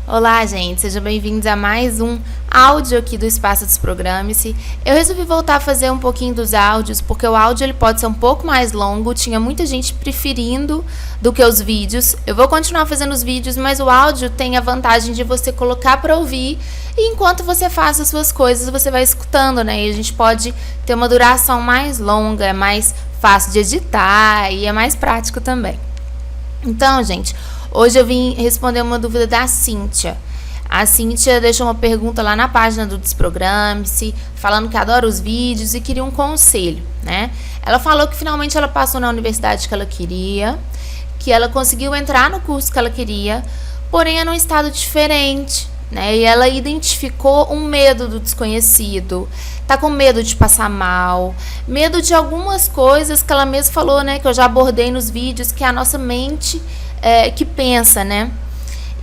Olá, gente, sejam bem-vindos a mais um áudio aqui do Espaço Desprograme-se. Eu resolvi voltar a fazer um pouquinho dos áudios, porque o áudio ele pode ser um pouco mais longo, tinha muita gente preferindo do que os vídeos. Eu vou continuar fazendo os vídeos, mas o áudio tem a vantagem de você colocar para ouvir e enquanto você faz as suas coisas, você vai escutando, né? E a gente pode ter uma duração mais longa, é mais fácil de editar e é mais prático também. Então, gente, hoje eu vim responder uma dúvida da Cíntia. A Cíntia deixou uma pergunta lá na página do Desprograme-se, falando que adora os vídeos e queria um conselho, né? Ela falou que finalmente ela passou na universidade que ela queria, que ela conseguiu entrar no curso que ela queria, porém é num estado diferente, né? E ela identificou um medo do desconhecido, tá com medo de passar mal, medo de algumas coisas que ela mesma falou, né? Que eu já abordei nos vídeos, que é a nossa mente que pensa, né?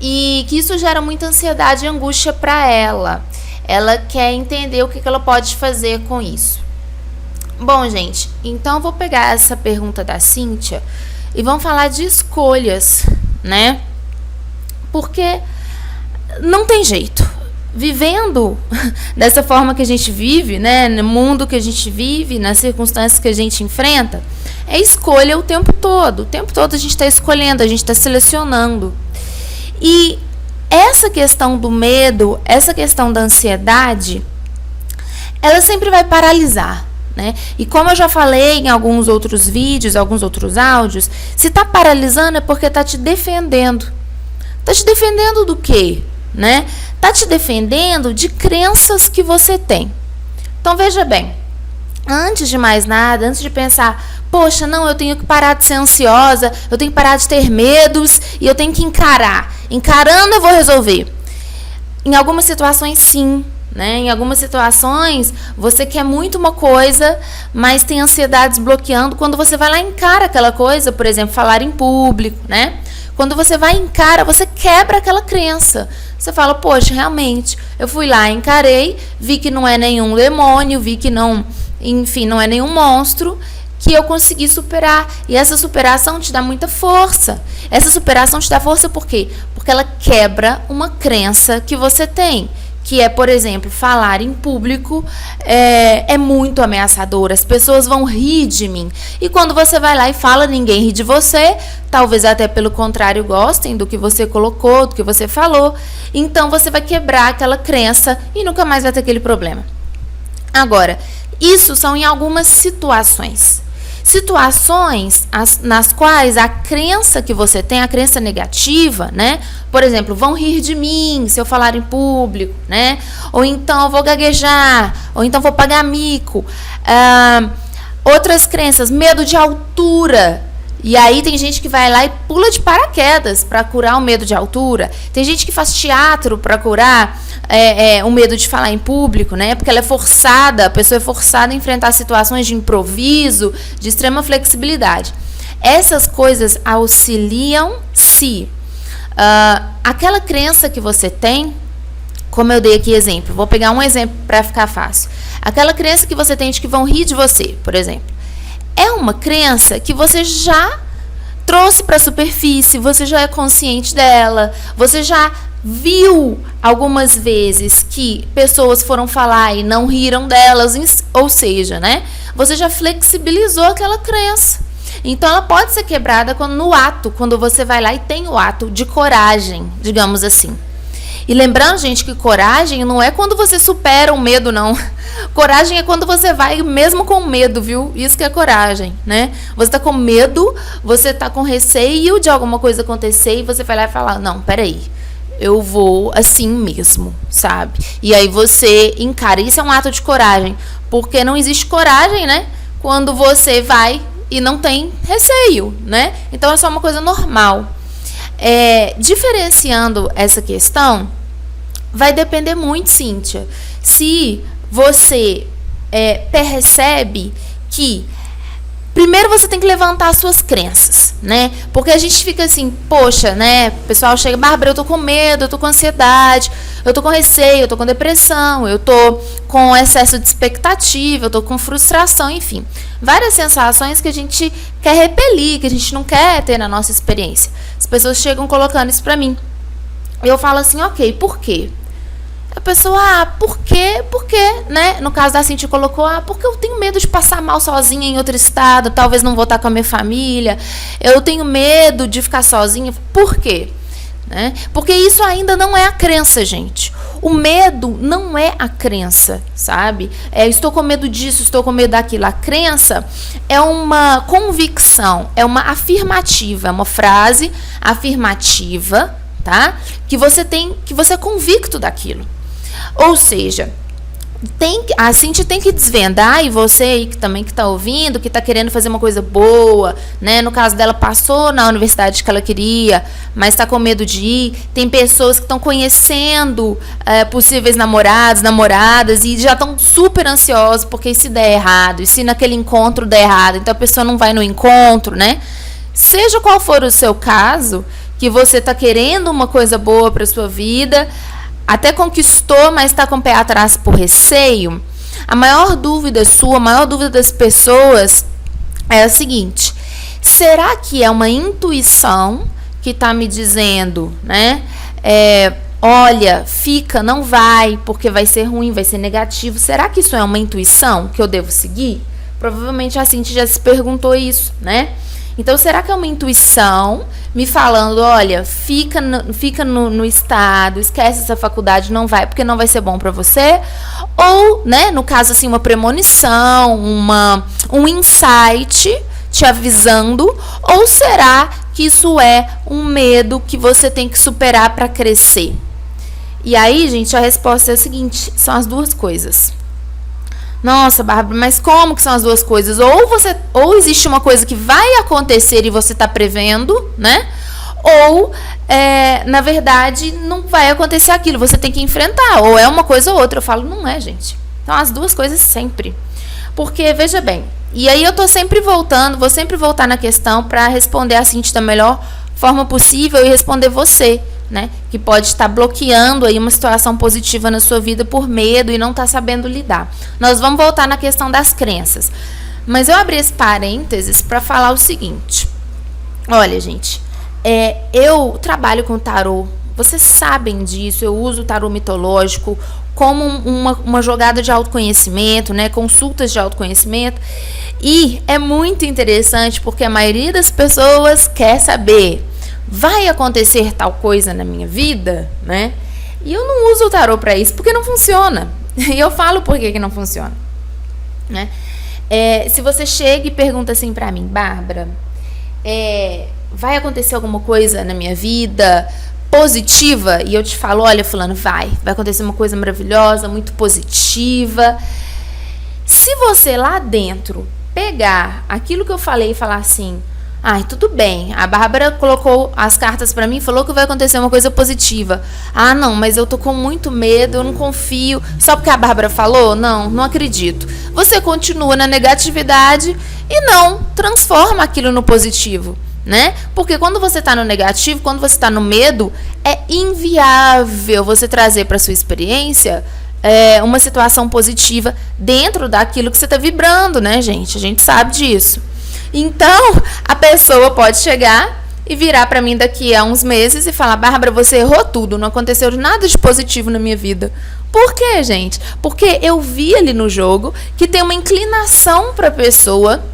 E que isso gera muita ansiedade e angústia para ela. Ela quer entender o que ela pode fazer com isso. Bom, gente, então eu vou pegar essa pergunta da Cíntia e vamos falar de escolhas, né? Porque não tem jeito. Vivendo dessa forma que a gente vive, né, no mundo que a gente vive, nas circunstâncias que a gente enfrenta, é escolha o tempo todo. O tempo todo a gente está escolhendo, a gente está selecionando. E essa questão do medo, essa questão da ansiedade, ela sempre vai paralisar, né? E como eu já falei em alguns outros vídeos, alguns outros áudios, se está paralisando é porque está te defendendo. Está te defendendo do quê? Né? Tá te defendendo de crenças que você tem. Então veja bem, antes de mais nada, antes de pensar, poxa, não, eu tenho que parar de ser ansiosa, eu tenho que parar de ter medos e eu tenho que encarar. Encarando eu vou resolver. Em algumas situações sim, né? Em algumas situações você quer muito uma coisa, mas tem ansiedades bloqueando. Quando você vai lá e encara aquela coisa, por exemplo, falar em público, né? Quando você vai e encara, você quebra aquela crença. Você fala, poxa, realmente, eu fui lá, encarei, vi que não é nenhum demônio, vi que não, enfim, não é nenhum monstro, que eu consegui superar. E essa superação te dá muita força. Essa superação te dá força por quê? Porque ela quebra uma crença que você tem. Que é, por exemplo, falar em público é muito ameaçador. As pessoas vão rir de mim. E quando você vai lá e fala, ninguém ri de você. Talvez até pelo contrário gostem do que você colocou, do que você falou. Então você vai quebrar aquela crença e nunca mais vai ter aquele problema. Agora, isso são em algumas situações. Situações nas quais a crença que você tem, a crença negativa, né? Por exemplo, vão rir de mim se eu falar em público, né? Ou então eu vou gaguejar, ou então vou pagar mico. Outras crenças, medo de altura. E aí tem gente que vai lá e pula de paraquedas para curar o medo de altura. Tem gente que faz teatro para curar o medo de falar em público, né? Porque ela é forçada, a pessoa é forçada a enfrentar situações de improviso, de extrema flexibilidade. Essas coisas auxiliam se aquela crença que você tem, como eu dei aqui exemplo, vou pegar um exemplo para ficar fácil. Aquela crença que você tem de que vão rir de você, por exemplo. É uma crença que você já trouxe para a superfície, você já é consciente dela, você já viu algumas vezes que pessoas foram falar e não riram delas, ou seja, né? Você já flexibilizou aquela crença. Então ela pode ser quebrada quando você vai lá e tem o ato de coragem, digamos assim. E lembrando, gente, que coragem não é quando você supera o medo, não. Coragem é quando você vai mesmo com medo, viu? Isso que é coragem, né? Você tá com medo, você tá com receio de alguma coisa acontecer e você vai lá e fala, não, peraí, eu vou assim mesmo, sabe? E aí você encara. Isso é um ato de coragem, porque não existe coragem, né? Quando você vai e não tem receio, né? Então é só uma coisa normal. Diferenciando essa questão, vai depender muito, Cíntia, se você percebe que primeiro você tem que levantar as suas crenças, né? Porque a gente fica assim, poxa, né? O pessoal chega, Bárbara, eu tô com medo, eu tô com ansiedade, eu tô com receio, eu tô com depressão, eu tô com excesso de expectativa, eu tô com frustração, enfim. Várias sensações que a gente quer repelir, que a gente não quer ter na nossa experiência. As pessoas chegam colocando isso pra mim. eu falo assim, ok, por quê? A pessoa, por quê? Por quê? Né? No caso da Cintia colocou, porque eu tenho medo de passar mal sozinha em outro estado, talvez não voltar com a minha família, eu tenho medo de ficar sozinha. Por quê? Né? Porque isso ainda não é a crença, gente. O medo não é a crença, sabe? Estou com medo disso, estou com medo daquilo. A crença é uma convicção, é uma afirmativa, é uma frase afirmativa, tá? Que você é convicto daquilo. Ou seja, a Cintia tem que desvendar, e você aí que também que está ouvindo, que está querendo fazer uma coisa boa, né? No caso dela, passou na universidade que ela queria, mas está com medo de ir. Tem pessoas que estão conhecendo possíveis namorados, namoradas, e já estão super ansiosos, porque e se der errado? E se naquele encontro der errado? Então a pessoa não vai no encontro, né? Seja qual for o seu caso, que você está querendo uma coisa boa para sua vida, até conquistou, mas está com o pé atrás por receio, a maior dúvida sua, a maior dúvida das pessoas é a seguinte: será que é uma intuição que está me dizendo, né? Olha, fica, não vai, porque vai ser ruim, vai ser negativo. Será que isso é uma intuição que eu devo seguir? Provavelmente a Cintia já se perguntou isso, né? Então, será que é uma intuição me falando, olha, fica no estado, esquece essa faculdade, não vai, porque não vai ser bom para você? Ou, né, no caso assim, uma premonição, um insight te avisando? Ou será que isso é um medo que você tem que superar para crescer? E aí, gente, a resposta é a seguinte: são as duas coisas. Nossa, Bárbara, mas como que são as duas coisas? Ou existe uma coisa que vai acontecer e você está prevendo, né? Ou, na verdade, não vai acontecer aquilo, você tem que enfrentar. Ou é uma coisa ou outra. Eu falo, não é, gente. Então, as duas coisas sempre. Porque, veja bem, e aí eu tô sempre voltando, vou sempre voltar na questão para responder a Cintia da melhor forma possível e responder você, né? Que pode estar bloqueando aí uma situação positiva na sua vida por medo e não está sabendo lidar. Nós vamos voltar na questão das crenças. Mas eu abri esse parênteses para falar o seguinte. Olha, gente, eu trabalho com tarô. Vocês sabem disso. Eu uso o tarô mitológico como uma jogada de autoconhecimento, né? Consultas de autoconhecimento. E é muito interessante porque a maioria das pessoas quer saber: vai acontecer tal coisa na minha vida, né? E eu não uso o tarô para isso, porque não funciona. E eu falo por que não funciona, né? Se você chega e pergunta assim para mim, Bárbara, vai acontecer alguma coisa na minha vida positiva? E eu te falo, olha, fulano, vai acontecer uma coisa maravilhosa, muito positiva. Se você lá dentro pegar aquilo que eu falei e falar assim: ai, tudo bem, a Bárbara colocou as cartas pra mim e falou que vai acontecer uma coisa positiva. Ah, não, mas eu tô com muito medo, eu não confio. Só porque a Bárbara falou? Não acredito. Você continua na negatividade e não transforma aquilo no positivo, né? Porque quando você tá no negativo, quando você tá no medo, é inviável você trazer pra sua experiência uma situação positiva dentro daquilo que você tá vibrando, né, gente? A gente sabe disso. Então, a pessoa pode chegar e virar para mim daqui a uns meses e falar: Bárbara, você errou tudo, não aconteceu nada de positivo na minha vida. Por quê, gente? Porque eu vi ali no jogo que tem uma inclinação para a pessoa,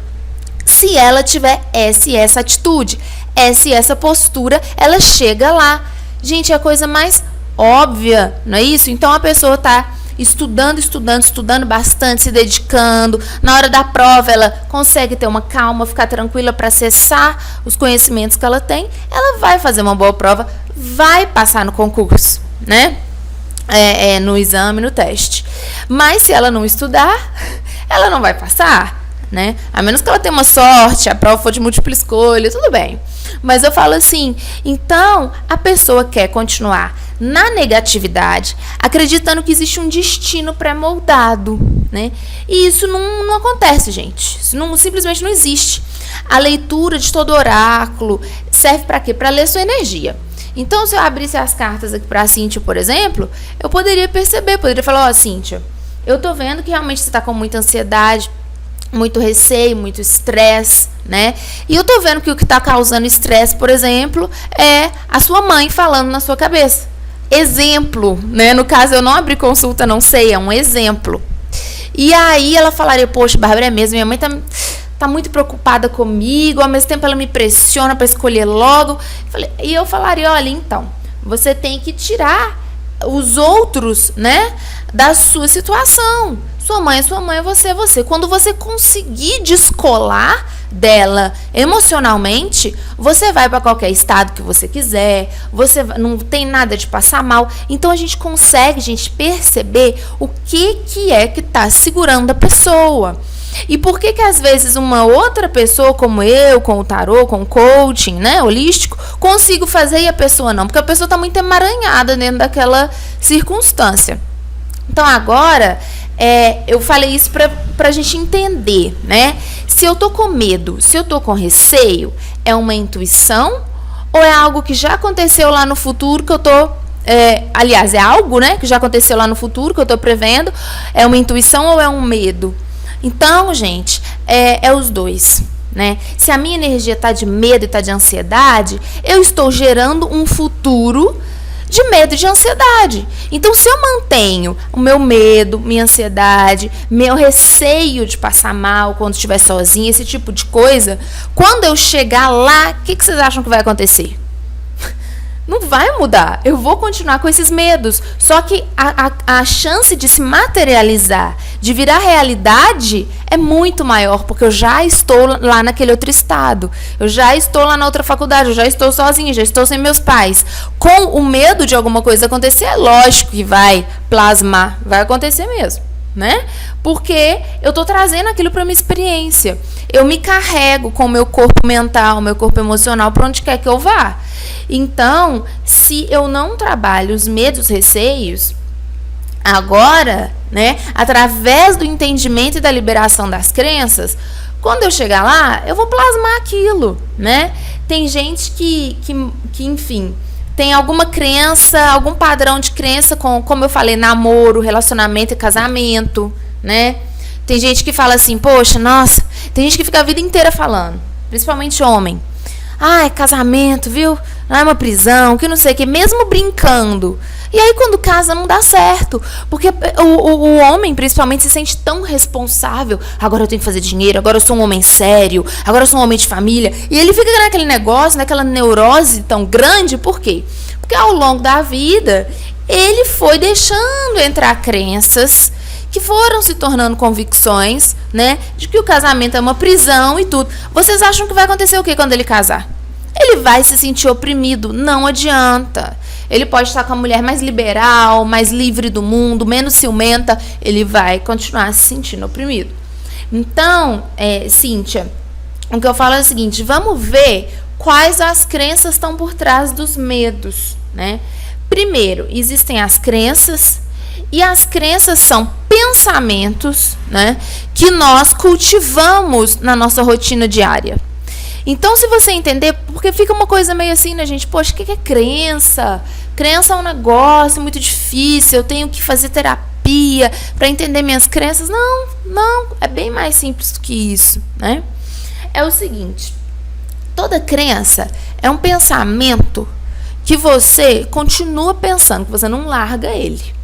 se ela tiver essa atitude, essa postura, ela chega lá. Gente, é a coisa mais óbvia, não é isso? Então, a pessoa está estudando bastante, se dedicando. Na hora da prova, ela consegue ter uma calma, ficar tranquila para acessar os conhecimentos que ela tem. Ela vai fazer uma boa prova, vai passar no concurso, né? No exame, no teste. Mas se ela não estudar, ela não vai passar, né? A menos que ela tenha uma sorte, a prova for de múltipla escolha, tudo bem. Mas eu falo assim, então a pessoa quer continuar na negatividade, acreditando que existe um destino pré-moldado, né? E isso não acontece, gente. Isso simplesmente não existe. A leitura de todo oráculo serve para quê? Para ler sua energia. Então, se eu abrisse as cartas aqui para a Cintia, por exemplo, eu poderia falar: ó, Cintia, eu tô vendo que realmente você tá com muita ansiedade, muito receio, muito estresse, né? E eu tô vendo que o que tá causando estresse, por exemplo, é a sua mãe falando na sua cabeça. exemplo, né? No caso, eu não abri consulta, não sei, é um exemplo. E aí ela falaria, poxa, Bárbara, é mesmo, minha mãe tá muito preocupada comigo, ao mesmo tempo ela me pressiona para escolher logo. E eu falaria, olha, então, você tem que tirar os outros, né, da sua situação. Sua mãe é você é você. Quando você conseguir descolar dela emocionalmente, você vai para qualquer estado que você quiser, você não tem nada de passar mal. Então a gente consegue, perceber o que é que está segurando a pessoa. E por que às vezes uma outra pessoa, como eu, com o tarô, com o coaching, né, holístico, consigo fazer e a pessoa não? Porque a pessoa está muito emaranhada dentro daquela circunstância. Então agora, eu falei isso para a gente entender, né? Se eu tô com medo, se eu tô com receio, é uma intuição ou é algo que já aconteceu lá no futuro que eu tô... aliás, é algo, né, que já aconteceu lá no futuro que eu tô prevendo? É uma intuição ou é um medo? Então, gente, é os dois, né? Se a minha energia tá de medo e tá de ansiedade, eu estou gerando um futuro de medo e de ansiedade. Então, se eu mantenho o meu medo, minha ansiedade, meu receio de passar mal quando estiver sozinha, esse tipo de coisa, quando eu chegar lá, o que vocês acham que vai acontecer? Não vai mudar. Eu vou continuar com esses medos. Só que a chance de se materializar, de virar realidade, é muito maior, porque eu já estou lá naquele outro estado. Eu já estou lá na outra faculdade, eu já estou sozinha, já estou sem meus pais. Com o medo de alguma coisa acontecer, é lógico que vai plasmar. Vai acontecer mesmo, né? Porque eu estou trazendo aquilo para minha experiência. Eu me carrego com o meu corpo mental, meu corpo emocional, para onde quer que eu vá. Então, se eu não trabalho os medos, os receios, agora, né, através do entendimento e da liberação das crenças, quando eu chegar lá, eu vou plasmar aquilo, né? Tem gente que enfim, tem alguma crença, algum padrão de crença com, como eu falei, namoro, relacionamento e casamento, né? Tem gente que fala assim, poxa, nossa, tem gente que fica a vida inteira falando, principalmente homem. Ai, casamento, viu? Não é uma prisão, que não sei o que, mesmo brincando. E aí, quando casa, não dá certo. Porque o homem, principalmente, se sente tão responsável. Agora eu tenho que fazer dinheiro, agora eu sou um homem sério, agora eu sou um homem de família. E ele fica naquele negócio, naquela neurose tão grande. Por quê? Porque ao longo da vida, ele foi deixando entrar crenças que foram se tornando convicções, né, de que o casamento é uma prisão e tudo. Vocês acham que vai acontecer o que quando ele casar? Ele vai se sentir oprimido, não adianta. Ele pode estar com a mulher mais liberal, mais livre do mundo, menos ciumenta, ele vai continuar se sentindo oprimido. Então, Cíntia, o que eu falo é o seguinte, vamos ver quais as crenças estão por trás dos medos, né? Primeiro, existem as crenças, e as crenças são pensamentos, né, que nós cultivamos na nossa rotina diária. Então, se você entender, porque fica uma coisa meio assim, né, gente? Poxa, o que é crença? Crença é um negócio muito difícil, eu tenho que fazer terapia para entender minhas crenças. Não, é bem mais simples do que isso, né? É o seguinte, toda crença é um pensamento que você continua pensando, que você não larga ele.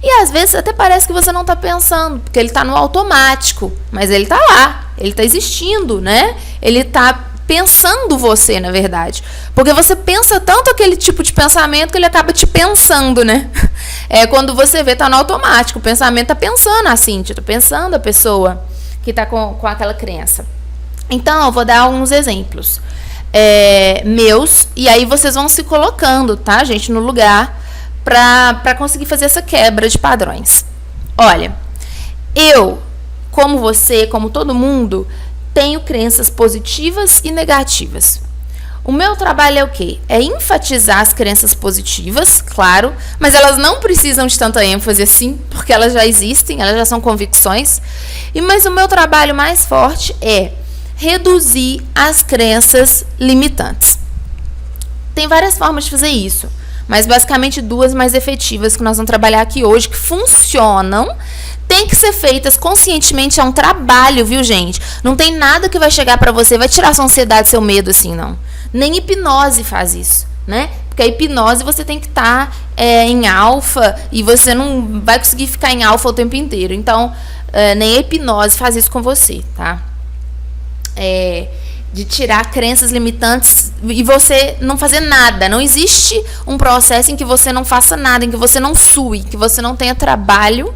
E às vezes até parece que você não está pensando, porque ele está no automático, mas ele está lá, ele está existindo, né? Ele está pensando você, na verdade. Porque você pensa tanto aquele tipo de pensamento que ele acaba te pensando, né? Quando você vê, está no automático, o pensamento está pensando assim, está pensando a pessoa que está com aquela crença. Então, eu vou dar alguns exemplos meus, e aí vocês vão se colocando, tá, gente, no lugar para conseguir fazer essa quebra de padrões. Olha, eu, como você, como todo mundo, tenho crenças positivas e negativas. O meu trabalho é o quê? É enfatizar as crenças positivas, claro, mas elas não precisam de tanta ênfase assim, porque elas já existem, elas já são convicções. Mas o meu trabalho mais forte é reduzir as crenças limitantes. Tem várias formas de fazer isso, mas basicamente duas mais efetivas que nós vamos trabalhar aqui hoje, que funcionam, tem que ser feitas conscientemente, é um trabalho, viu, gente? Não tem nada que vai chegar pra você, vai tirar sua ansiedade, seu medo, assim, não. Nem hipnose faz isso, né? Porque a hipnose você tem que estar em alfa e você não vai conseguir ficar em alfa o tempo inteiro. Então, nem a hipnose faz isso com você, tá? De tirar crenças limitantes e você não fazer nada. Não existe um processo em que você não faça nada, em que você não sue, que você não tenha trabalho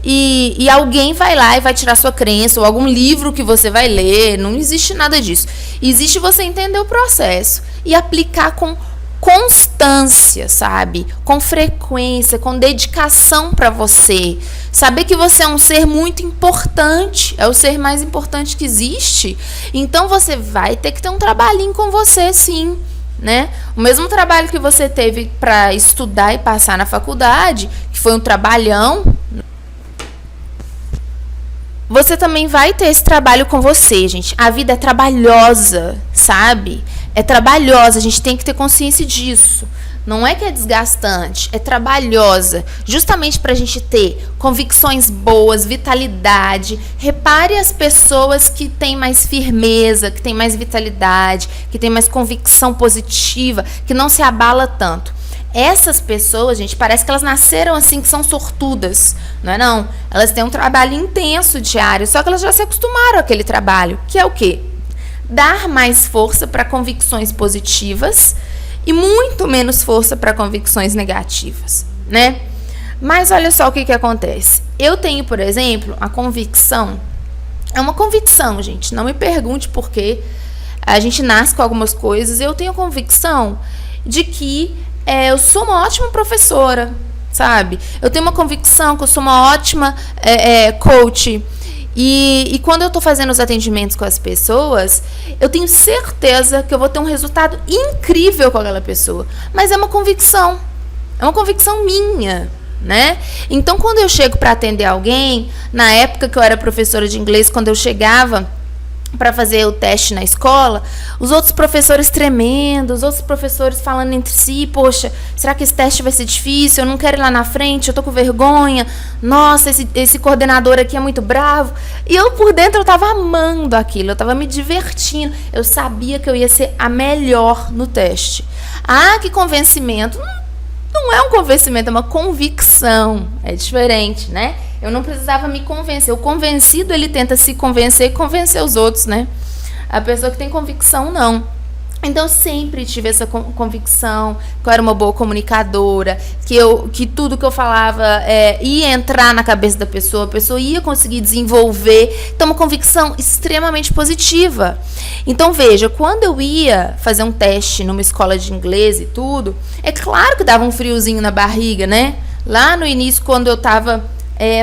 e alguém vai lá e vai tirar sua crença, ou algum livro que você vai ler. Não existe nada disso. Existe você entender o processo e aplicar com constância, sabe? Com frequência, com dedicação para você. Saber que você é um ser muito importante, é o ser mais importante que existe. Então você vai ter que ter um trabalhinho com você, sim, né? O mesmo trabalho que você teve para estudar e passar na faculdade, que foi um trabalhão, você também vai ter esse trabalho com você, gente. A vida é trabalhosa, sabe? É trabalhosa, a gente tem que ter consciência disso. Não é que é desgastante, é trabalhosa. Justamente para a gente ter convicções boas, vitalidade. Repare as pessoas que têm mais firmeza, que têm mais vitalidade, que têm mais convicção positiva, que não se abala tanto. Essas pessoas, gente, parece que elas nasceram assim, que são sortudas, não é não? Elas têm um trabalho intenso diário, só que elas já se acostumaram àquele trabalho, que é o quê? Dar mais força para convicções positivas e muito menos força para convicções negativas, né? Mas olha só o que acontece. Eu tenho, por exemplo, a convicção, é uma convicção, gente, não me pergunte por quê, a gente nasce com algumas coisas, eu tenho a convicção de que eu sou uma ótima professora, sabe? Eu tenho uma convicção que eu sou uma ótima coach. E quando eu estou fazendo os atendimentos com as pessoas, eu tenho certeza que eu vou ter um resultado incrível com aquela pessoa. Mas é uma convicção minha, né? Então, quando eu chego para atender alguém, na época que eu era professora de inglês, quando eu chegava para fazer o teste na escola, os outros professores tremendo, os outros professores falando entre si, poxa, será que esse teste vai ser difícil? Eu não quero ir lá na frente, eu tô com vergonha, nossa, esse coordenador aqui é muito bravo. E eu por dentro eu tava amando aquilo, eu tava me divertindo, eu sabia que eu ia ser a melhor no teste. Ah, que convencimento! Não é um convencimento, é uma convicção, é diferente, né? Eu não precisava me convencer. O convencido, ele tenta se convencer e convencer os outros, né? A pessoa que tem convicção, não. Então, eu sempre tive essa convicção que eu era uma boa comunicadora, que tudo que eu falava ia entrar na cabeça da pessoa, a pessoa ia conseguir desenvolver. Então, uma convicção extremamente positiva. Então, veja, quando eu ia fazer um teste numa escola de inglês e tudo, é claro que dava um friozinho na barriga, né? Lá no início, quando eu estava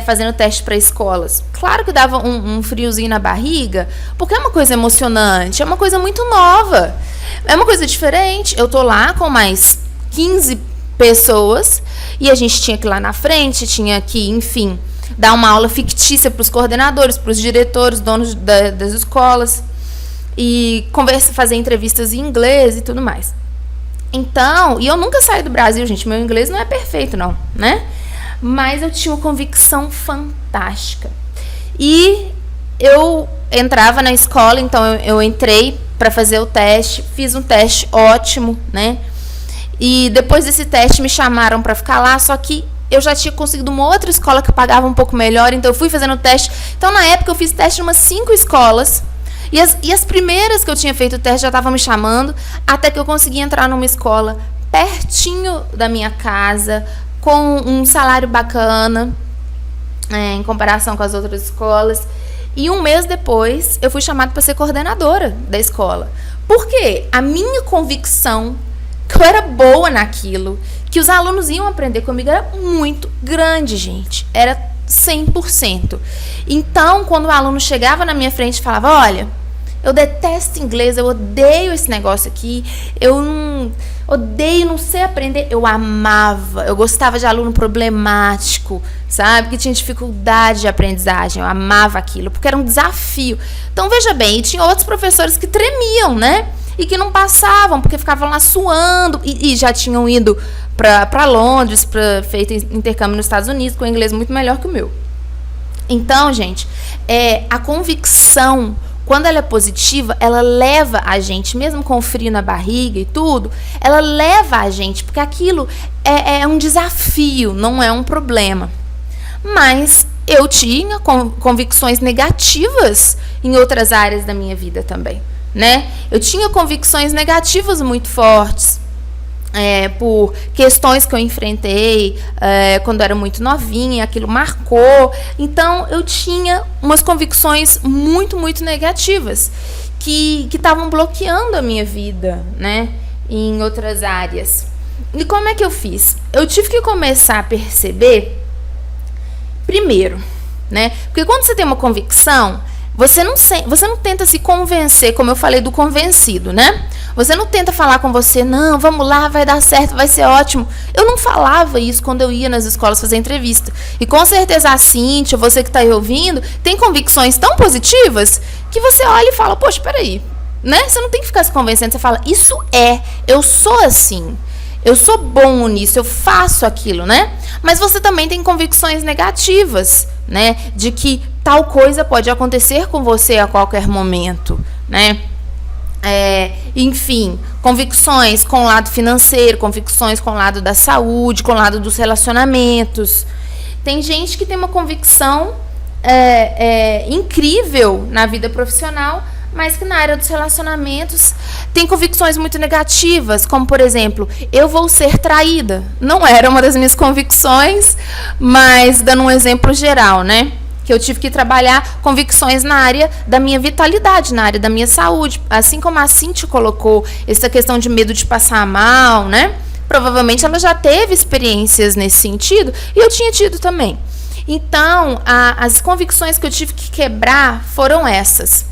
fazendo teste para escolas, claro que dava um friozinho na barriga, porque é uma coisa emocionante, é uma coisa muito nova, é uma coisa diferente. Eu tô lá com mais 15 pessoas e a gente tinha que ir lá na frente, tinha que, enfim, dar uma aula fictícia para os coordenadores, para os diretores, donos das escolas, e fazer entrevistas em inglês e tudo mais. Então, e eu nunca saí do Brasil, gente, meu inglês não é perfeito não, né? Mas eu tinha uma convicção fantástica. E eu entrava na escola, então eu entrei para fazer o teste, fiz um teste ótimo, né? E depois desse teste me chamaram para ficar lá, só que eu já tinha conseguido uma outra escola que pagava um pouco melhor, então eu fui fazendo o teste. Então, na época, eu fiz teste em umas 5 escolas. E as primeiras que eu tinha feito o teste já estavam me chamando, até que eu consegui entrar numa escola pertinho da minha casa, com um salário bacana, em comparação com as outras escolas. E um mês depois, eu fui chamada para ser coordenadora da escola. Por quê? A minha convicção que eu era boa naquilo, que os alunos iam aprender comigo, era muito grande, gente. Era 100%. Então, quando o aluno chegava na minha frente e falava, olha, eu detesto inglês, eu odeio esse negócio aqui, eu não odeio, não sei aprender. Eu amava, eu gostava de aluno problemático, sabe? Que tinha dificuldade de aprendizagem, eu amava aquilo, porque era um desafio. Então, veja bem, e tinha outros professores que tremiam, né? E que não passavam, porque ficavam lá suando, e já tinham ido para Londres, para feito intercâmbio nos Estados Unidos, com inglês muito melhor que o meu. Então, gente, a convicção quando ela é positiva, ela leva a gente, mesmo com o frio na barriga e tudo, ela leva a gente, porque aquilo é um desafio, não é um problema. Mas eu tinha convicções negativas em outras áreas da minha vida também, né? Eu tinha convicções negativas muito fortes, por questões que eu enfrentei quando eu era muito novinha, aquilo marcou. Então, eu tinha umas convicções muito, muito negativas que estavam bloqueando a minha vida, né, em outras áreas. E como é que eu fiz? Eu tive que começar a perceber, primeiro, né, porque quando você tem uma convicção, você não tenta se convencer, como eu falei do convencido, né? Você não tenta falar com você, não, vamos lá, vai dar certo, vai ser ótimo. Eu não falava isso quando eu ia nas escolas fazer entrevista. E com certeza a Cíntia, você que está aí ouvindo, tem convicções tão positivas que você olha e fala, poxa, peraí, né? Você não tem que ficar se convencendo, você fala, eu sou assim. Eu sou bom nisso, eu faço aquilo, né? Mas você também tem convicções negativas, né? De que tal coisa pode acontecer com você a qualquer momento, né? Enfim, convicções com o lado financeiro, convicções com o lado da saúde, com o lado dos relacionamentos. Tem gente que tem uma convicção incrível na vida profissional, mas que na área dos relacionamentos tem convicções muito negativas, como, por exemplo, eu vou ser traída. Não era uma das minhas convicções, mas dando um exemplo geral, né? Que eu tive que trabalhar convicções na área da minha vitalidade, na área da minha saúde. Assim como a Cíntia colocou essa questão de medo de passar mal, né? Provavelmente ela já teve experiências nesse sentido, e eu tinha tido também. Então, as convicções que eu tive que quebrar foram essas,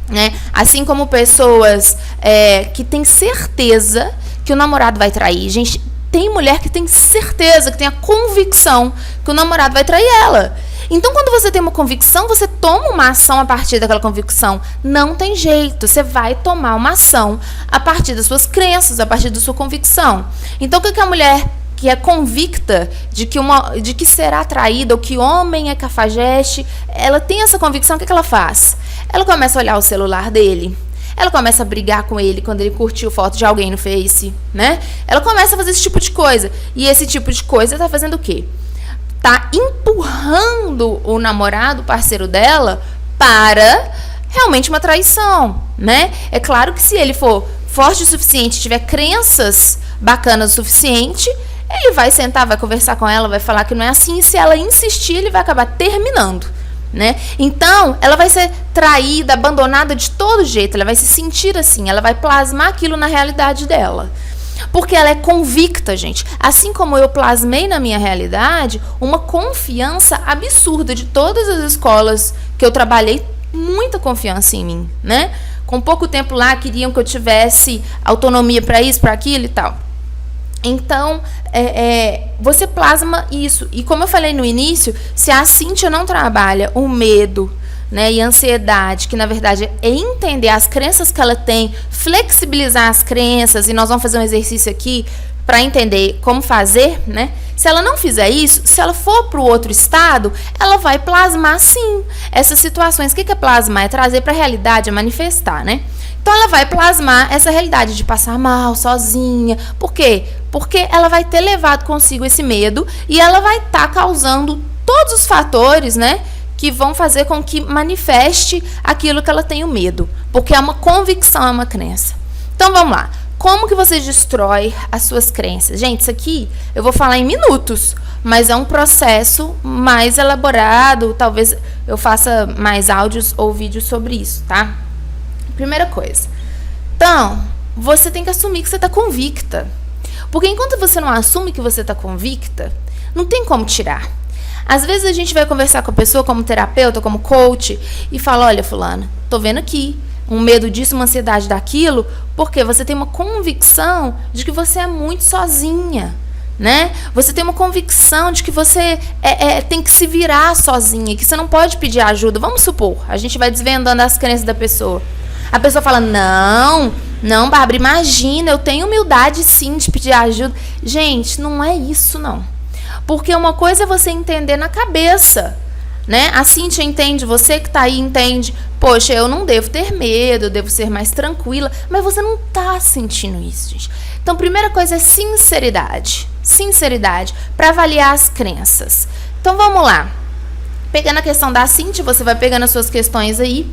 né? Assim como pessoas que têm certeza que o namorado vai trair. Gente, tem mulher que tem certeza, que tem a convicção que o namorado vai trair ela. Então, quando você tem uma convicção, você toma uma ação a partir daquela convicção. Não tem jeito, você vai tomar uma ação a partir das suas crenças, a partir da sua convicção. Então, o que a mulher que é convicta de que será traída, ou que homem é cafajeste, ela tem essa convicção, o que ela faz? Ela começa a olhar o celular dele. Ela começa a brigar com ele quando ele curtiu foto de alguém no Face, né? Ela começa a fazer esse tipo de coisa. E esse tipo de coisa tá fazendo o quê? Tá empurrando o namorado, o parceiro dela, para realmente uma traição, né? É claro que se ele for forte o suficiente, tiver crenças bacanas o suficiente, ele vai sentar, vai conversar com ela, vai falar que não é assim, e se ela insistir, ele vai acabar terminando, né? Então, ela vai ser traída, abandonada de todo jeito, ela vai se sentir assim, ela vai plasmar aquilo na realidade dela. Porque ela é convicta, gente. Assim como eu plasmei na minha realidade uma confiança absurda de todas as escolas que eu trabalhei, muita confiança em mim, né? Com pouco tempo lá, queriam que eu tivesse autonomia para isso, para aquilo e tal. Então, você plasma isso. E como eu falei no início, se a Cíntia não trabalha o medo, né, e a ansiedade, que na verdade é entender as crenças que ela tem, flexibilizar as crenças, e nós vamos fazer um exercício aqui para entender como fazer, né? Se ela não fizer isso, se ela for para o outro estado, ela vai plasmar sim essas situações. O que é plasmar? É trazer para a realidade, é manifestar, né? Então ela vai plasmar essa realidade de passar mal, sozinha. Por quê? Porque ela vai ter levado consigo esse medo e ela vai estar causando todos os fatores, né, que vão fazer com que manifeste aquilo que ela tem o medo. Porque é uma convicção, é uma crença. Então vamos lá. Como que você destrói as suas crenças? Gente, isso aqui eu vou falar em minutos, mas é um processo mais elaborado. Talvez eu faça mais áudios ou vídeos sobre isso, tá? Primeira coisa. Então, você tem que assumir que você está convicta. Porque enquanto você não assume que você está convicta, não tem como tirar. Às vezes a gente vai conversar com a pessoa como terapeuta, como coach, e fala, olha, fulana, tô vendo aqui um medo disso, uma ansiedade daquilo, porque você tem uma convicção de que você é muito sozinha, né? Você tem uma convicção de que você tem que se virar sozinha, que você não pode pedir ajuda. Vamos supor, a gente vai desvendando as crenças da pessoa. A pessoa fala, não, Bárbara, imagina, eu tenho humildade sim de pedir ajuda. Gente, não é isso não. Porque uma coisa é você entender na cabeça, né? A Cíntia entende, você que está aí entende. Poxa, eu não devo ter medo, eu devo ser mais tranquila. Mas você não está sentindo isso, gente. Então, primeira coisa é sinceridade. Sinceridade para avaliar as crenças. Então, vamos lá. Pegando a questão da Cíntia, você vai pegando as suas questões aí.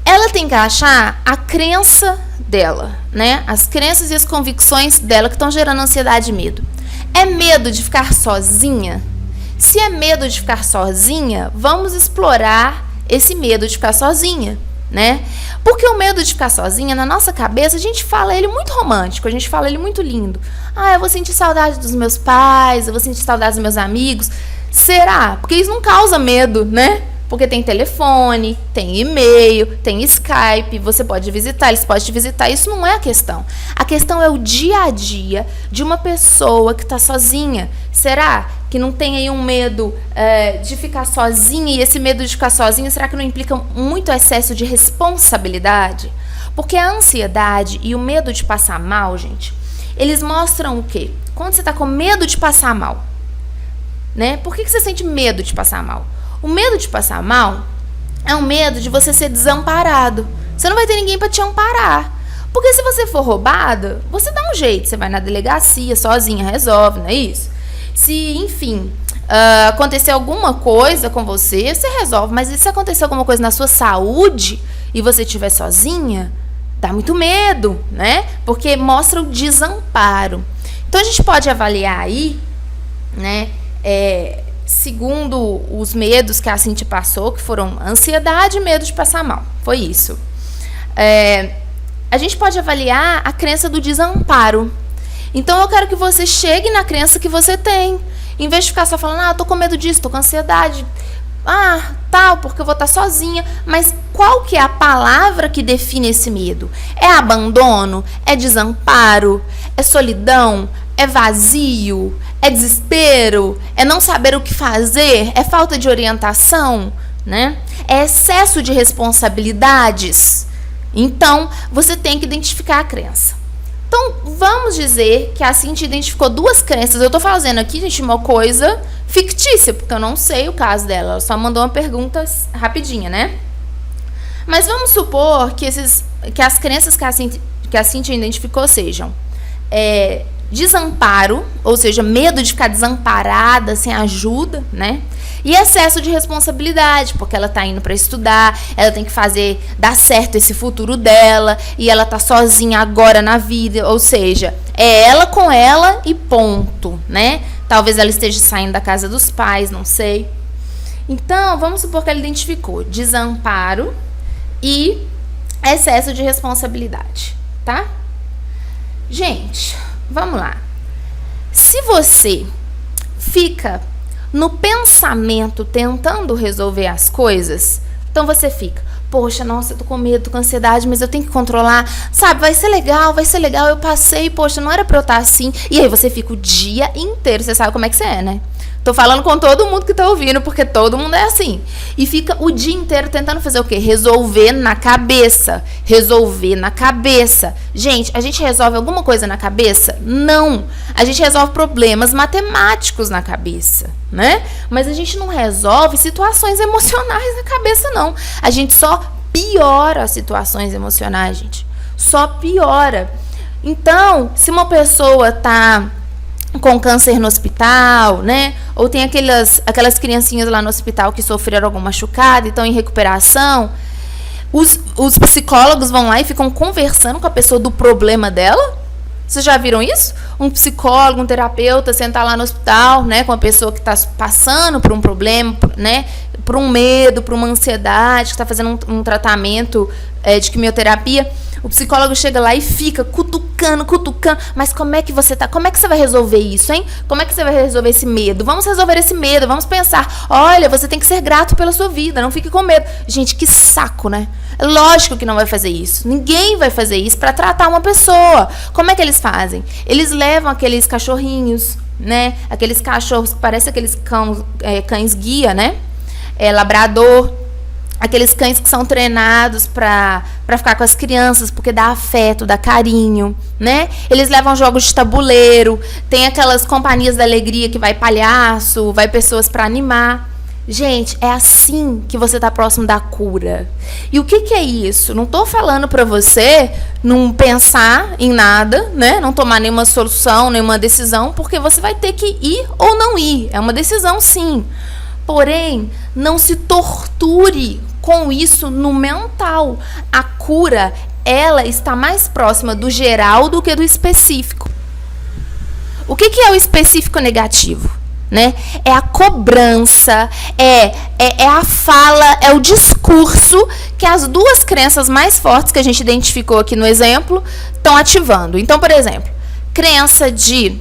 Ela tem que achar a crença dela, né? As crenças e as convicções dela que estão gerando ansiedade e medo. É medo de ficar sozinha? Se é medo de ficar sozinha, vamos explorar esse medo de ficar sozinha, né? Porque o medo de ficar sozinha, na nossa cabeça, a gente fala ele muito romântico, a gente fala ele muito lindo. Ah, eu vou sentir saudade dos meus pais, eu vou sentir saudade dos meus amigos. Será? Porque isso não causa medo, né? Porque tem telefone, tem e-mail, tem Skype, você pode visitar, eles podem te visitar. Isso não é a questão. A questão é o dia a dia de uma pessoa que está sozinha. Será que não tem aí um medo de ficar sozinha? E esse medo de ficar sozinha, será que não implica muito excesso de responsabilidade? Porque a ansiedade e o medo de passar mal, gente, eles mostram o quê? Quando você está com medo de passar mal, né? Por que você sente medo de passar mal? O medo de passar mal é um medo de você ser desamparado. Você não vai ter ninguém para te amparar. Porque se você for roubada, você dá um jeito. Você vai na delegacia sozinha, resolve, não é isso? Se, enfim, acontecer alguma coisa com você, você resolve. Mas se acontecer alguma coisa na sua saúde e você estiver sozinha, dá muito medo, né? Porque mostra o desamparo. Então, a gente pode avaliar aí, né? Segundo os medos que a Cíntia passou, que foram ansiedade e medo de passar mal. Foi isso. A gente pode avaliar a crença do desamparo. Então, eu quero que você chegue na crença que você tem. Em vez de ficar só falando, eu tô com medo disso, tô com ansiedade. Tal, porque eu vou estar sozinha. Mas qual que é a palavra que define esse medo? É abandono? É desamparo? É solidão? É vazio? É desespero? É não saber o que fazer? É falta de orientação? Né? É excesso de responsabilidades? Então, você tem que identificar a crença. Então, vamos dizer que a Cíntia identificou duas crenças. Eu estou fazendo aqui, gente, uma coisa fictícia, porque eu não sei o caso dela. Ela só mandou uma pergunta rapidinha, né? Mas vamos supor que as crenças que a Cíntia identificou sejam desamparo, ou seja, medo de ficar desamparada, sem ajuda, né? E excesso de responsabilidade, porque ela tá indo para estudar, ela tem que dar certo esse futuro dela, e ela tá sozinha agora na vida, ou seja, é ela com ela e ponto, né? Talvez ela esteja saindo da casa dos pais, não sei. Então, vamos supor que ela identificou desamparo e excesso de responsabilidade, tá? Gente, vamos lá. Se você fica no pensamento tentando resolver as coisas, então você fica, poxa, nossa, eu tô com medo, tô com ansiedade, mas eu tenho que controlar, sabe, vai ser legal, eu passei, poxa, não era pra eu estar assim. E aí você fica o dia inteiro, você sabe como é que você é, né? Tô falando com todo mundo que tá ouvindo, porque todo mundo é assim. E fica o dia inteiro tentando fazer o quê? Resolver na cabeça. Resolver na cabeça. Gente, a gente resolve alguma coisa na cabeça? Não. A gente resolve problemas matemáticos na cabeça, né? Mas a gente não resolve situações emocionais na cabeça, não. A gente só piora as situações emocionais, gente. Só piora. Então, se uma pessoa tá com câncer no hospital, né? Ou tem aquelas criancinhas lá no hospital que sofreram algum machucado e estão em recuperação, os psicólogos vão lá e ficam conversando com a pessoa do problema dela. Vocês já viram isso? Um psicólogo, um terapeuta sentar lá no hospital, né, com a pessoa que está passando por um problema, né, por um medo, por uma ansiedade, que está fazendo um tratamento de quimioterapia. O psicólogo chega lá e fica cutucando, mas como é que você tá? Como é que você vai resolver isso, hein? Como é que você vai resolver esse medo? Vamos resolver esse medo, vamos pensar. Olha, você tem que ser grato pela sua vida, não fique com medo. Gente, que saco, né? É lógico que não vai fazer isso. Ninguém vai fazer isso para tratar uma pessoa. Como é que eles fazem? Eles levam aqueles cachorrinhos, né? Aqueles cachorros que parecem aqueles cães guia, né? Labrador. Aqueles cães que são treinados para ficar com as crianças, porque dá afeto, dá carinho, né? Eles levam jogos de tabuleiro, tem aquelas companhias da alegria que vai palhaço, vai pessoas para animar. Gente, é assim que você tá próximo da cura. E o que é isso? Não tô falando pra você não pensar em nada, né? Não tomar nenhuma solução, nenhuma decisão, porque você vai ter que ir ou não ir. É uma decisão, sim. Porém, não se torture com isso no mental. A cura, ela está mais próxima do geral do que do específico. O que é o específico negativo? Né? É a cobrança, é a fala, é o discurso que as duas crenças mais fortes que a gente identificou aqui no exemplo estão ativando. Então, por exemplo, crença de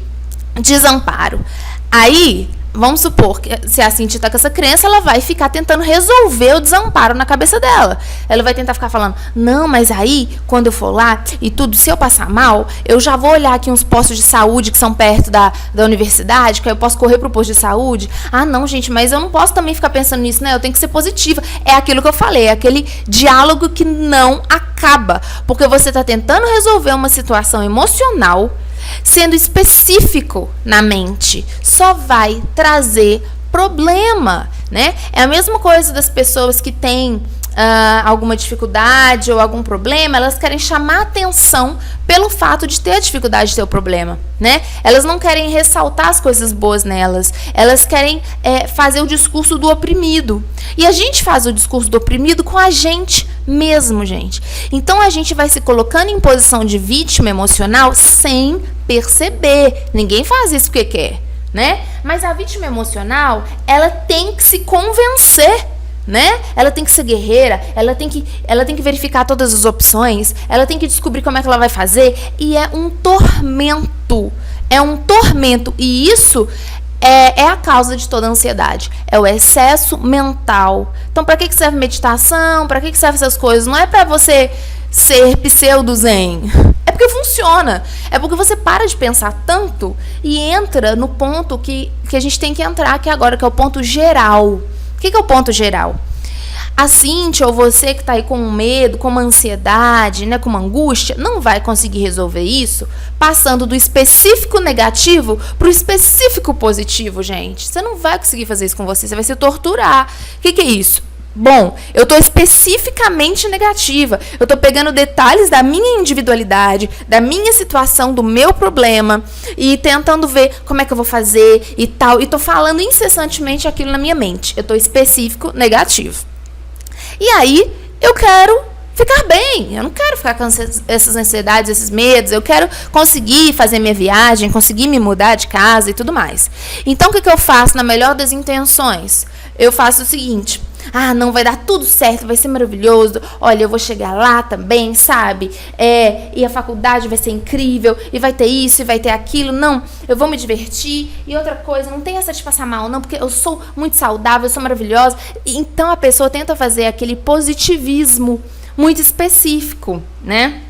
desamparo. Aí, vamos supor que se a Cintia está com essa crença, ela vai ficar tentando resolver o desamparo na cabeça dela. Ela vai tentar ficar falando, não, mas aí, quando eu for lá e tudo, se eu passar mal, eu já vou olhar aqui uns postos de saúde que são perto da universidade, que aí eu posso correr pro posto de saúde. Ah, não, gente, mas eu não posso também ficar pensando nisso, né? Eu tenho que ser positiva. É aquilo que eu falei, é aquele diálogo que não acaba. Porque você está tentando resolver uma situação emocional sendo específico na mente, só vai trazer problema, né? É a mesma coisa das pessoas que têm alguma dificuldade ou algum problema, elas querem chamar atenção pelo fato de ter a dificuldade de ter o problema, né? Elas não querem ressaltar as coisas boas nelas, elas querem fazer o discurso do oprimido. E a gente faz o discurso do oprimido com a gente mesmo, gente. Então a gente vai se colocando em posição de vítima emocional sem perceber. Ninguém faz isso porque quer, né? Mas a vítima emocional, ela tem que se convencer, né? Ela tem que ser guerreira, ela tem que verificar todas as opções, ela tem que descobrir como é que ela vai fazer, e é um tormento. É um tormento, e isso é a causa de toda a ansiedade. É o excesso mental. Então, para que serve meditação? Para que serve essas coisas? Não é para você ser pseudo-zen. É porque funciona. É porque você para de pensar tanto e entra no ponto que a gente tem que entrar aqui agora, que é o ponto geral. O que é o ponto geral? A Cintia ou você que está aí com medo, com uma ansiedade, né, com uma angústia, não vai conseguir resolver isso passando do específico negativo para o específico positivo, gente. Você não vai conseguir fazer isso com você, você vai se torturar. O que é isso? Bom, eu estou especificamente negativa. Eu estou pegando detalhes da minha individualidade, da minha situação, do meu problema e tentando ver como é que eu vou fazer e tal. E estou falando incessantemente aquilo na minha mente. Eu estou específico negativo. E aí, eu quero ficar bem. Eu não quero ficar com essas ansiedades, esses medos. Eu quero conseguir fazer minha viagem, conseguir me mudar de casa e tudo mais. Então, o que eu faço na melhor das intenções? Eu faço o seguinte: ah, não, vai dar tudo certo, vai ser maravilhoso. Olha, eu vou chegar lá também, sabe? E a faculdade vai ser incrível, e vai ter isso, e vai ter aquilo. Não, eu vou me divertir. E outra coisa, não tem essa de passar mal, não, porque eu sou muito saudável, eu sou maravilhosa. Então, a pessoa tenta fazer aquele positivismo muito específico, né?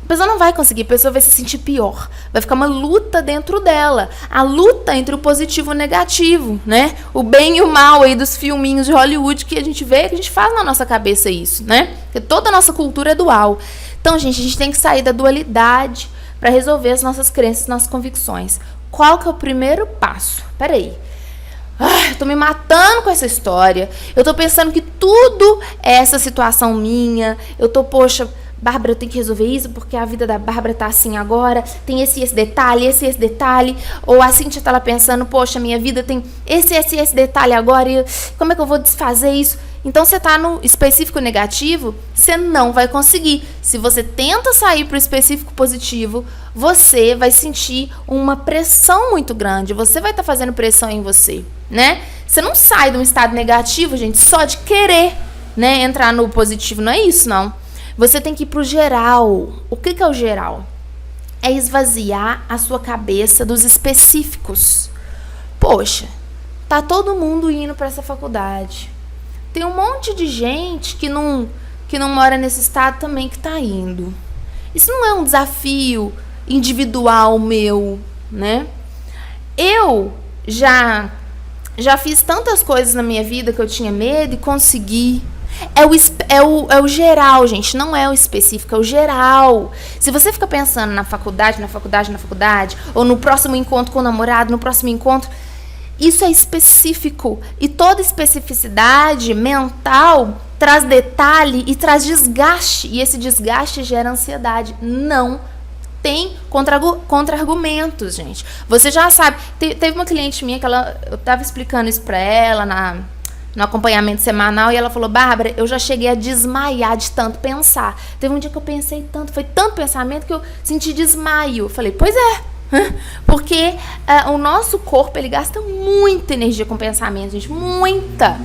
A pessoa não vai conseguir, a pessoa vai se sentir pior. Vai ficar uma luta dentro dela. A luta entre o positivo e o negativo, né? O bem e o mal aí dos filminhos de Hollywood que a gente vê, que a gente faz na nossa cabeça isso, né? Porque toda a nossa cultura é dual. Então, gente, a gente tem que sair da dualidade para resolver as nossas crenças, nossas convicções. Qual que é o primeiro passo? Peraí. Eu tô me matando com essa história. Eu tô pensando que tudo é essa situação minha. Eu tô, poxa, Bárbara, eu tenho que resolver isso porque a vida da Bárbara tá assim agora, tem esse detalhe, esse detalhe. Ou a Cintia tá lá pensando, poxa, minha vida tem esse detalhe agora, e como é que eu vou desfazer isso? Então, você tá no específico negativo, você não vai conseguir. Se você tenta sair pro específico positivo, você vai sentir uma pressão muito grande, você vai estar fazendo pressão em você, né? Você não sai de um estado negativo, gente, só de querer, né, entrar no positivo, não é isso, não. Você tem que ir pro geral. O que é o geral? É esvaziar a sua cabeça dos específicos. Poxa, tá todo mundo indo para essa faculdade. Tem um monte de gente que não mora nesse estado também que tá indo. Isso não é um desafio individual meu, né? Eu já fiz tantas coisas na minha vida que eu tinha medo e consegui. É o geral, gente, não é o específico, é o geral. Se você fica pensando na faculdade, ou no próximo encontro com o namorado, no próximo encontro, Isso é específico. E toda especificidade mental traz detalhe e traz desgaste. E esse desgaste gera ansiedade. Não tem contra-argumentos, gente. Você já sabe. Teve uma cliente minha que eu estava explicando isso para ela no acompanhamento semanal, e ela falou: Bárbara, eu já cheguei a desmaiar de tanto pensar. Teve um dia que eu pensei tanto, foi tanto pensamento que eu senti desmaio. Eu falei: pois é. Porque o nosso corpo, ele gasta muita energia com pensamento, gente, muita.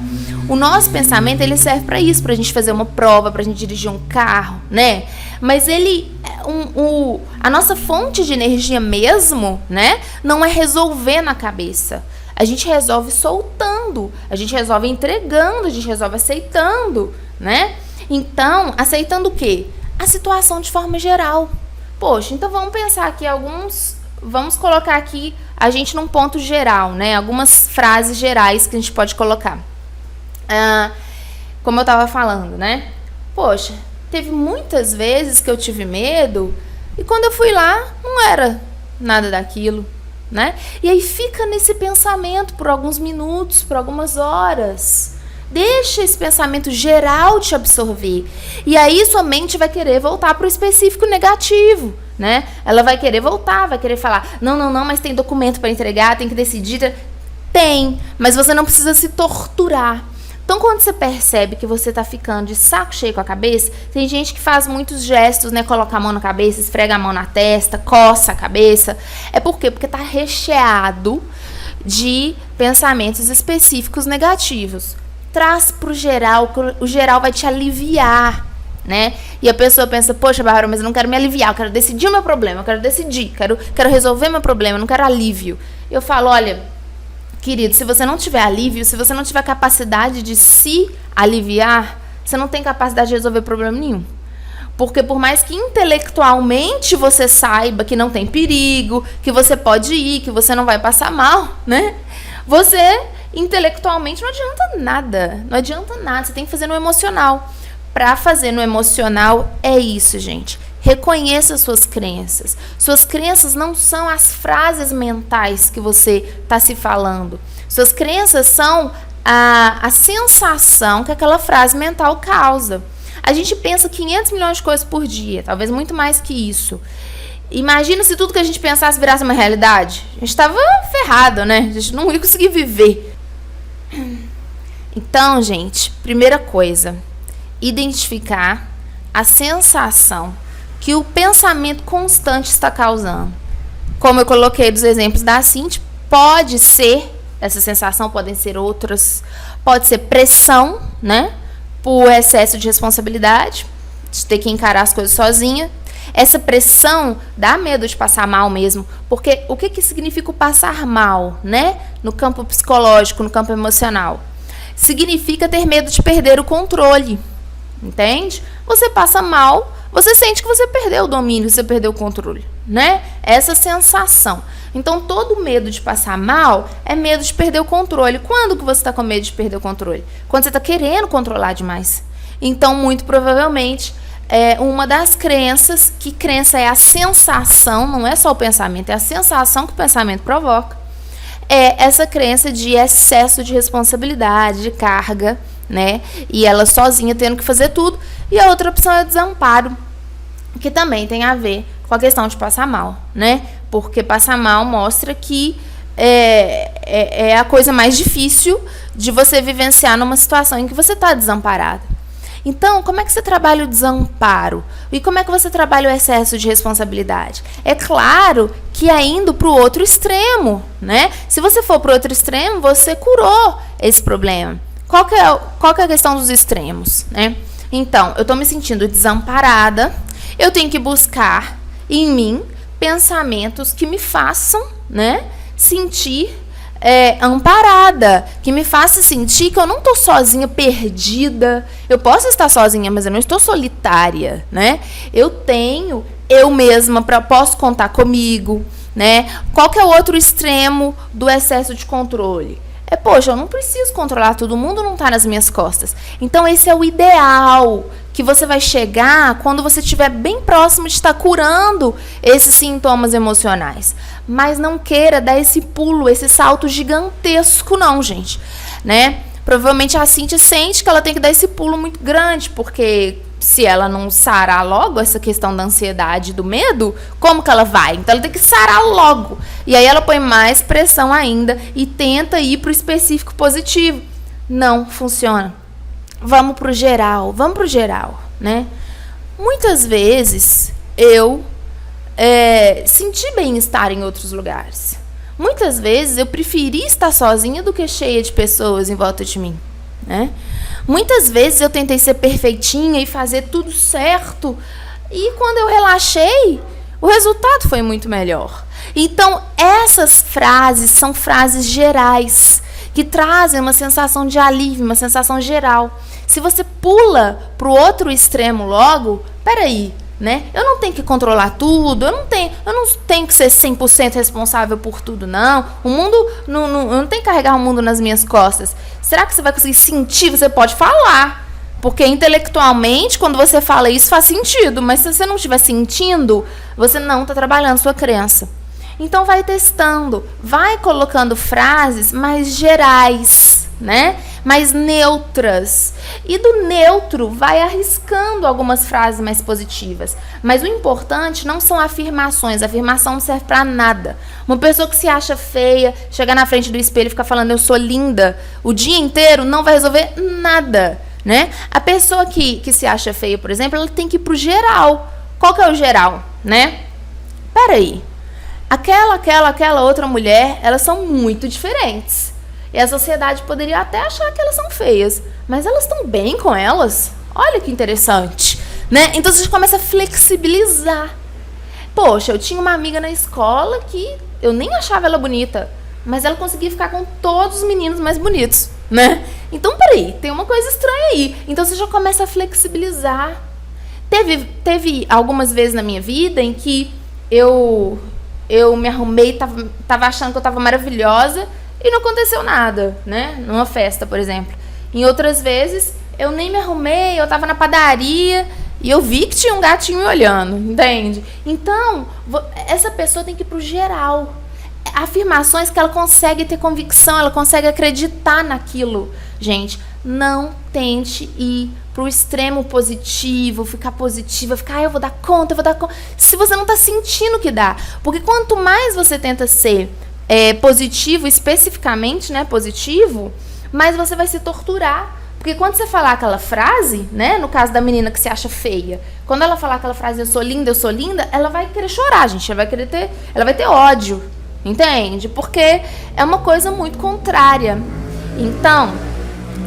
O nosso pensamento, ele serve para isso, pra gente fazer uma prova, pra gente dirigir um carro, né? Mas a nossa fonte de energia mesmo, né, não é resolver na cabeça. A gente resolve soltando, a gente resolve entregando, a gente resolve aceitando, né? Então, aceitando o quê? A situação de forma geral. Poxa, então vamos pensar aqui vamos colocar aqui a gente num ponto geral, né? Algumas frases gerais que a gente pode colocar. Como eu estava falando, né? Poxa, teve muitas vezes que eu tive medo e quando eu fui lá, não era nada daquilo, né? E aí fica nesse pensamento por alguns minutos, por algumas horas. Deixa esse pensamento geral te absorver. E aí sua mente vai querer voltar para o específico negativo, né? Ela vai querer voltar, vai querer falar: não, mas tem documento para entregar, tem que decidir. Tem, mas você não precisa se torturar. Então, quando você percebe que você tá ficando de saco cheio com a cabeça, tem gente que faz muitos gestos, né? Coloca a mão na cabeça, esfrega a mão na testa, coça a cabeça. É por quê? Porque tá recheado de pensamentos específicos negativos. Traz pro geral, o geral vai te aliviar, né? E a pessoa pensa: poxa, Bárbara, mas eu não quero me aliviar, eu quero decidir o meu problema, eu quero decidir, quero resolver meu problema, eu não quero alívio. Eu falo: olha, querido, se você não tiver alívio, se você não tiver capacidade de se aliviar, você não tem capacidade de resolver problema nenhum. Porque por mais que intelectualmente você saiba que não tem perigo, que você pode ir, que você não vai passar mal, né? Você, intelectualmente, não adianta nada. Não adianta nada, você tem que fazer no emocional. Para fazer no emocional é isso, gente. Reconheça suas crenças. Suas crenças não são as frases mentais que você está se falando. Suas crenças são a sensação que aquela frase mental causa. A gente pensa 500 milhões de coisas por dia, talvez muito mais que isso. Imagina se tudo que a gente pensasse virasse uma realidade. A gente estava ferrado, né? A gente não ia conseguir viver. Então, gente, primeira coisa, identificar a sensação que o pensamento constante está causando. Como eu coloquei dos exemplos da Cintia, pode ser, essa sensação podem ser outras, pode ser pressão, né? Por excesso de responsabilidade, de ter que encarar as coisas sozinha. Essa pressão dá medo de passar mal mesmo, porque o que significa o passar mal, né? No campo psicológico, no campo emocional. Significa ter medo de perder o controle, entende? Você passa mal, você sente que você perdeu o domínio, que você perdeu o controle, né? Essa sensação. Então, todo medo de passar mal é medo de perder o controle. Quando que você está com medo de perder o controle? Quando você está querendo controlar demais. Então, muito provavelmente, uma das crenças, que crença é a sensação, não é só o pensamento, é a sensação que o pensamento provoca, é essa crença de excesso de responsabilidade, de carga, né? E ela sozinha tendo que fazer tudo. E a outra opção é o desamparo, que também tem a ver com a questão de passar mal, né? Porque passar mal mostra que é a coisa mais difícil de você vivenciar numa situação em que você está desamparado. Então, como é que você trabalha o desamparo? E como é que você trabalha o excesso de responsabilidade? É claro que é indo para o outro extremo, né? Se você for para o outro extremo, você curou esse problema. Qual que é a questão dos extremos, né? Então, eu estou me sentindo desamparada, eu tenho que buscar em mim pensamentos que me façam, né, sentir amparada, que me faça sentir que eu não estou sozinha, perdida. Eu posso estar sozinha, mas eu não estou solitária, né? Eu mesma, posso contar comigo, né? Qual que é o outro extremo do excesso de controle? Poxa, eu não preciso controlar todo mundo, não está nas minhas costas. Então, esse é o ideal que você vai chegar quando você estiver bem próximo de estar curando esses sintomas emocionais. Mas não queira dar esse pulo, esse salto gigantesco não, gente, né? Provavelmente a Cíntia sente que ela tem que dar esse pulo muito grande, porque se ela não sarar logo essa questão da ansiedade e do medo, como que ela vai? Então ela tem que sarar logo. E aí ela põe mais pressão ainda e tenta ir para o específico positivo. Não funciona. Vamos pro geral, né? Muitas vezes eu senti bem-estar em outros lugares. Muitas vezes eu preferi estar sozinha do que cheia de pessoas em volta de mim, né? Muitas vezes eu tentei ser perfeitinha e fazer tudo certo. E quando eu relaxei, o resultado foi muito melhor. Então, essas frases são frases gerais, que trazem uma sensação de alívio, uma sensação geral. Se você pula para o outro extremo logo, peraí, né? Eu não tenho que controlar tudo, eu não tenho que ser 100% responsável por tudo, não. O mundo, eu não tenho que carregar o mundo nas minhas costas. Será que você vai conseguir sentir? Você pode falar, porque intelectualmente, quando você fala isso, faz sentido. Mas se você não estiver sentindo, você não está trabalhando sua crença. Então, vai testando, vai colocando frases mais gerais, né? Mais neutras. E do neutro, vai arriscando algumas frases mais positivas. Mas o importante não são afirmações. A afirmação não serve pra nada. Uma pessoa que se acha feia, chegar na frente do espelho e ficar falando eu sou linda o dia inteiro, não vai resolver nada, né? A pessoa que se acha feia, por exemplo, ela tem que ir pro geral. Qual que é o geral, né? Peraí. Aquela outra mulher, elas são muito diferentes. E a sociedade poderia até achar que elas são feias, mas elas estão bem com elas. Olha que interessante, né? Então você começa a flexibilizar. Poxa, eu tinha uma amiga na escola que eu nem achava ela bonita, mas ela conseguia ficar com todos os meninos mais bonitos, né? Então, peraí, tem uma coisa estranha aí. Então você já começa a flexibilizar. Teve algumas vezes na minha vida em que eu me arrumei, tava achando que eu tava maravilhosa e não aconteceu nada, né? Numa festa, por exemplo. Em outras vezes, eu nem me arrumei, eu tava na padaria e eu vi que tinha um gatinho me olhando, entende? Então, essa pessoa tem que ir pro geral. Afirmações que ela consegue ter convicção, ela consegue acreditar naquilo. Gente, não tente ir pro extremo positivo, ficar positiva, ficar, eu vou dar conta, se você não tá sentindo que dá. Porque quanto mais você tenta ser positivo, especificamente, né, positivo, mais você vai se torturar. Porque quando você falar aquela frase, né, no caso da menina que se acha feia, quando ela falar aquela frase, eu sou linda, ela vai querer chorar, gente, ela vai ter ódio, entende? Porque é uma coisa muito contrária. Então,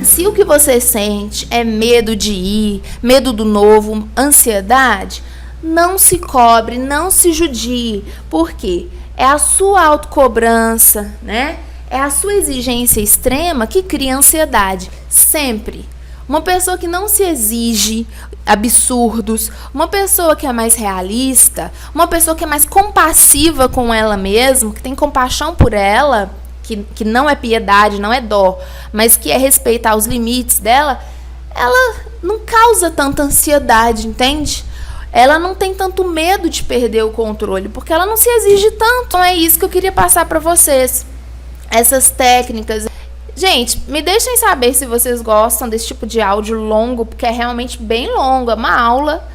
se o que você sente é medo de ir, medo do novo, ansiedade, não se cobre, não se judie. Por quê? É a sua autocobrança, né? É a sua exigência extrema que cria ansiedade. Sempre. Uma pessoa que não se exige absurdos, uma pessoa que é mais realista, uma pessoa que é mais compassiva com ela mesma, que tem compaixão por ela, que não é piedade, não é dó, mas que é respeitar os limites dela, ela não causa tanta ansiedade, entende? Ela não tem tanto medo de perder o controle, porque ela não se exige tanto. Então é isso que eu queria passar para vocês. Essas técnicas. Gente, me deixem saber se vocês gostam desse tipo de áudio longo, porque é realmente bem longo, é uma aula,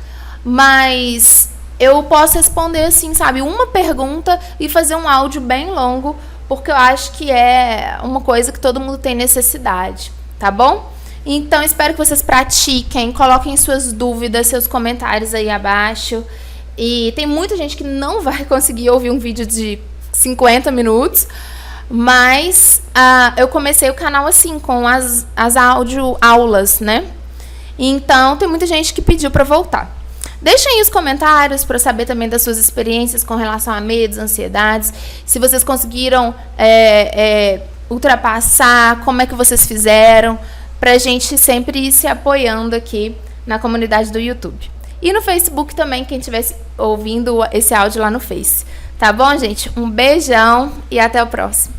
mas eu posso responder assim, sabe, uma pergunta e fazer um áudio bem longo, porque eu acho que é uma coisa que todo mundo tem necessidade, tá bom? Então, espero que vocês pratiquem, coloquem suas dúvidas, seus comentários aí abaixo. E tem muita gente que não vai conseguir ouvir um vídeo de 50 minutos, mas eu comecei o canal assim, com as aulas, né? Então, tem muita gente que pediu para voltar. Deixem aí os comentários para saber também das suas experiências com relação a medos, ansiedades. Se vocês conseguiram ultrapassar, como é que vocês fizeram, para a gente sempre ir se apoiando aqui na comunidade do YouTube. E no Facebook também, quem estiver ouvindo esse áudio lá no Face. Tá bom, gente? Um beijão e até o próximo.